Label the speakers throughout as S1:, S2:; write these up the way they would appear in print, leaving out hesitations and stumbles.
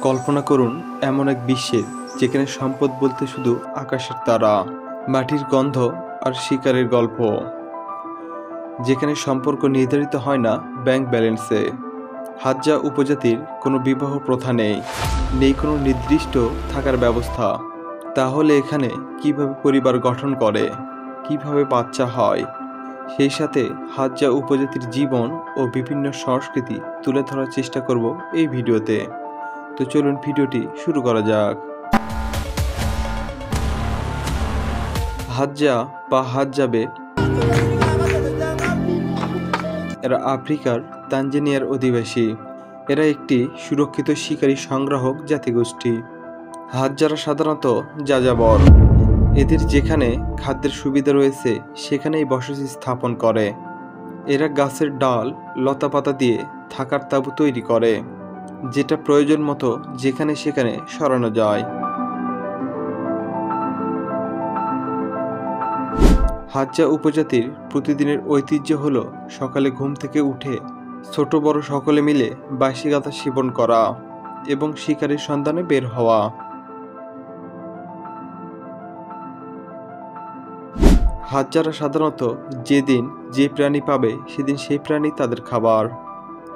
S1: কল্পনা করুন এমন এক বিশ্বে যেখানে সম্পদ বলতে শুধু আকাশের তারা, মাটির গন্ধ আর শিকারের গল্প। যেখানে সম্পর্ক নির্ধারিত হয় না ব্যাংক ব্যালেন্সে। হাজ্জা উপজাতির কোনো বিবাহ প্রথা নেই, নেই কোনো নির্দিষ্ট থাকার ব্যবস্থা। তাহলে এখানে কিভাবে পরিবার গঠন করে, কিভাবে বাচ্চা হয়, সেই সাথে হাজ্জা উপজাতির জীবন ও বিভিন্ন সংস্কৃতি তুলে ধরার চেষ্টা করব এই ভিডিওতে। তো চলুন ভিডিওটি শুরু করা যাক। হাজ্জা বা হাজ্জাবে এরা আফ্রিকার তানজানিয়ার অধিবাসী। এরা একটি সুরক্ষিত শিকারী সংগ্রাহক জাতিগোষ্ঠী। হাজ্জারা সাধারণত যাযাবর। এদের যেখানে খাদ্যের সুবিধা রয়েছে সেখানেই বসতি স্থাপন করে। এরা গাছের ডাল, লতাপাতা দিয়ে থাকার তাঁবু তৈরি করে, যেটা প্রয়োজন মতো যেখানে সেখানে সরানো যায়। হাজ্জা উপজাতির প্রতিদিনের ঐতিহ্য হলো সকালে ঘুম থেকে উঠে ছোট বড় সকলে মিলে বাঁশি গাথা সেবন করা এবং শিকারের সন্ধানে বের হওয়া। হাজ্জারা সাধারণত যেদিন যে প্রাণী পাবে সেদিন সেই প্রাণী তাদের খাবার।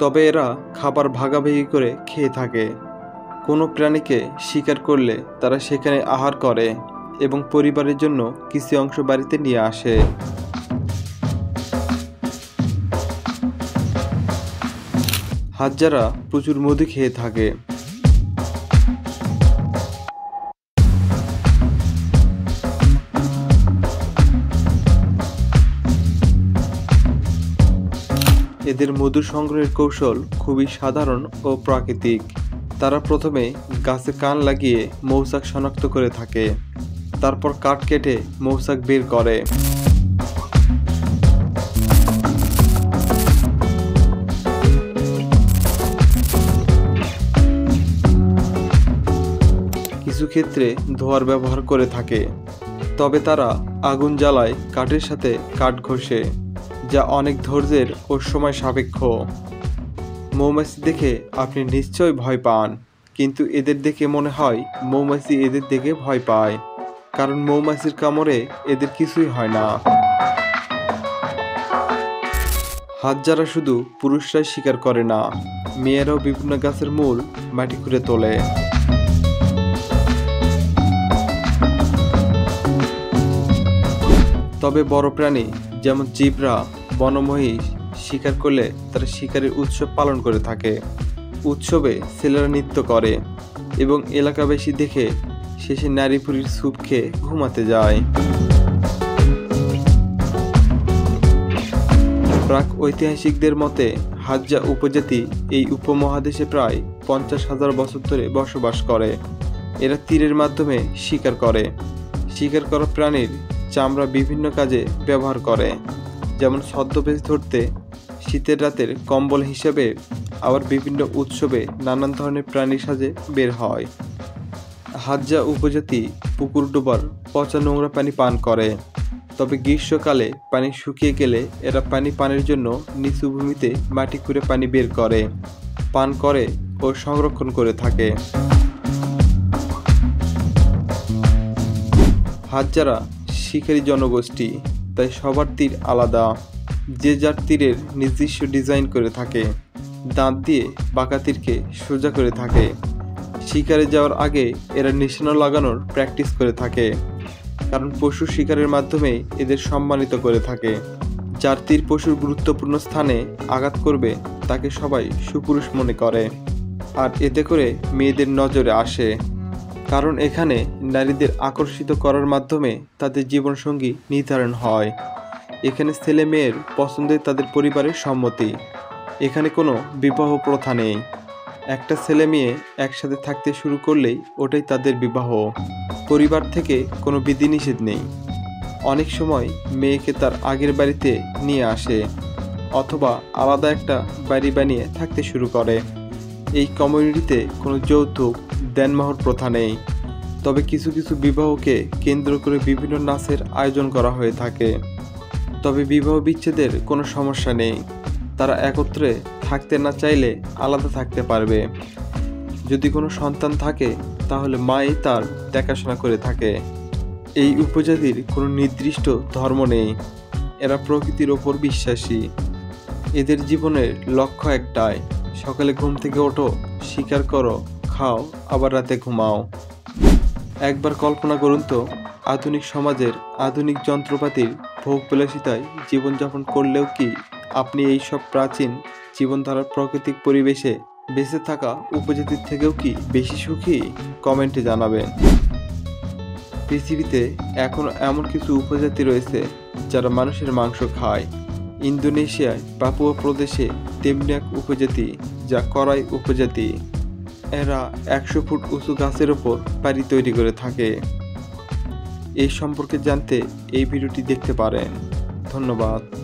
S1: তবে এরা খাবার ভাগাভাগি করে খেয়ে থাকে। কোনো প্রাণীকে শিকার করলে তারা সেখানে আহার করে এবং পরিবারের জন্য কিছু অংশ বাড়িতে নিয়ে আসে। হাজ্জারা প্রচুর মধু খেয়ে থাকে। এদের মধু সংগ্রহের কৌশল খুবই সাধারণ ও প্রাকৃতিক। তারা প্রথমে গাছে কান লাগিয়ে মৌচাক শনাক্ত করে থাকে, তারপর কাঠ কেটে মৌচাক বের করে। কিছু ক্ষেত্রে ধোঁয়ার ব্যবহার করে থাকে। তবে তারা আগুন জ্বালায় কাঠের সাথে কাঠ ঘষে, যা অনেক ধৈর্যের ও সময় সাপেক্ষ। মৌমাছি দেখে আপনি নিশ্চয়ই ভয় পান, কিন্তু এদের দেখে মনে হয় মৌমাছি এদের দেখে ভয় পায়, কারণ মৌমাছির কামড়ে এদের কিছুই হয় না। হাজ্জারা শুধু পুরুষরাই শিকার করে না, মেয়েরাও বিভিন্ন গাছের মূল মাটি খুঁড়ে তোলে। তবে বড় প্রাণী যেমন জিব্রা, বনমহিষ শিকার করলে তারা শিকারের উৎসব পালন করে থাকে। উৎসবে ছেলেরা নৃত্য করে এবং এলাকাবাসী দেখে শেষে নারীপুরীর স্যুপ খেয়ে ঘুমাতে যায়। প্রাক ঐতিহাসিকদের মতে হাজ্জা উপজাতি এই উপমহাদেশে প্রায় 50,000 বছর ধরে বসবাস করে। এরা তীরের মাধ্যমে শিকার করে। শিকার করা প্রাণীর চামড়া বিভিন্ন কাজে ব্যবহার করে, যেমন ছদ্মবেশ ধরতে, শীতের রাতের কম্বল হিসেবে, আবার বিভিন্ন উৎসবে নানান ধরনের প্রাণী সাজে বের হয়। হাজ্জা উপজাতি পুকুর ডোবার পচা নোংরা পানি পান করে। তবে গ্রীষ্মকালে পানি শুকিয়ে গেলে এরা পানির জন্য নিচু ভূমিতে মাটি খুঁড়ে পানি বের করে, পান করে ও সংরক্ষণ করে থাকে। হাজ্জারা শিকারী জনগোষ্ঠী, তাই সবার তীর আলাদা। যে যার তীরের নির্দিষ্ট ডিজাইন করে থাকে, দাঁত দিয়ে বাঁকা তীরকে সোজা করে থাকে। শিকারে যাওয়ার আগে এরা নিশানা লাগানোর প্র্যাকটিস করে থাকে, কারণ পশু শিকারের মাধ্যমে এদের সম্মানিত করে থাকে। যার তীর পশুর গুরুত্বপূর্ণ স্থানে আঘাত করবে তাকে সবাই সুপুরুষ মনে করে, আর এতে করে মেয়েদের নজরে আসে, কারণ এখানে নারীদের আকর্ষিত করার মাধ্যমে তাদের জীবনসঙ্গী নির্ধারণ হয়। এখানে ছেলে মেয়ের পছন্দে তাদের পরিবারের সম্মতি। এখানে কোনো বিবাহ প্রথা নেই। একটা ছেলে মেয়ে একসাথে থাকতে শুরু করলেই ওটাই তাদের বিবাহ। পরিবার থেকে কোনো বিধিনিষেধ নেই। অনেক সময় মেয়েকে তার আগের বাড়িতে নিয়ে আসে, অথবা আলাদা একটা বাড়ি বানিয়ে থাকতে শুরু করে। এই কমিউনিটিতে কোনো যৌতুক, দেনমোহর প্রথা নেই। তবে কিছু কিছু বিবাহকে কেন্দ্র করে বিভিন্ন নাচের আয়োজন করা হয়ে থাকে। তবে বিবাহ বিচ্ছেদের কোনো সমস্যা নেই। তারা একত্রে থাকতে না চাইলে আলাদা থাকতে পারবে। যদি কোনো সন্তান থাকে তাহলে মাই তার দেখাশোনা করে থাকে। এই উপজাতির কোনো নির্দিষ্ট ধর্ম নেই, এরা প্রকৃতির ওপর বিশ্বাসী। এদের জীবনের লক্ষ্য একটাই, সকালে ঘুম থেকে ওঠো, শিকার করো, খাও, আবার রাতে ঘুমাও। একবার কল্পনা করুন তো, আধুনিক সমাজের আধুনিক যন্ত্রপাতির ভোগবিলাসিতায় জীবনযাপন করলেও কি আপনি এই সব প্রাচীন জীবনধারার প্রাকৃতিক পরিবেশে বেঁচে থাকা উপজাতির থেকেও কি বেশি সুখী? কমেন্টে জানাবেন। পৃথিবীতে এখনও এমন কিছু উপজাতি রয়েছে যারা মানুষের মাংস খায়। ইন্দোনেশিয়ায় পাপুয়া প্রদেশে তেমনি এক উপজাতি যা করাই উপজাতি। এরা 100 ফুট উঁচু গাছের ওপর বাড়ি তৈরি করে থাকে। এই সম্পর্কে জানতে এই ভিডিওটি দেখতে পারেন। ধন্যবাদ।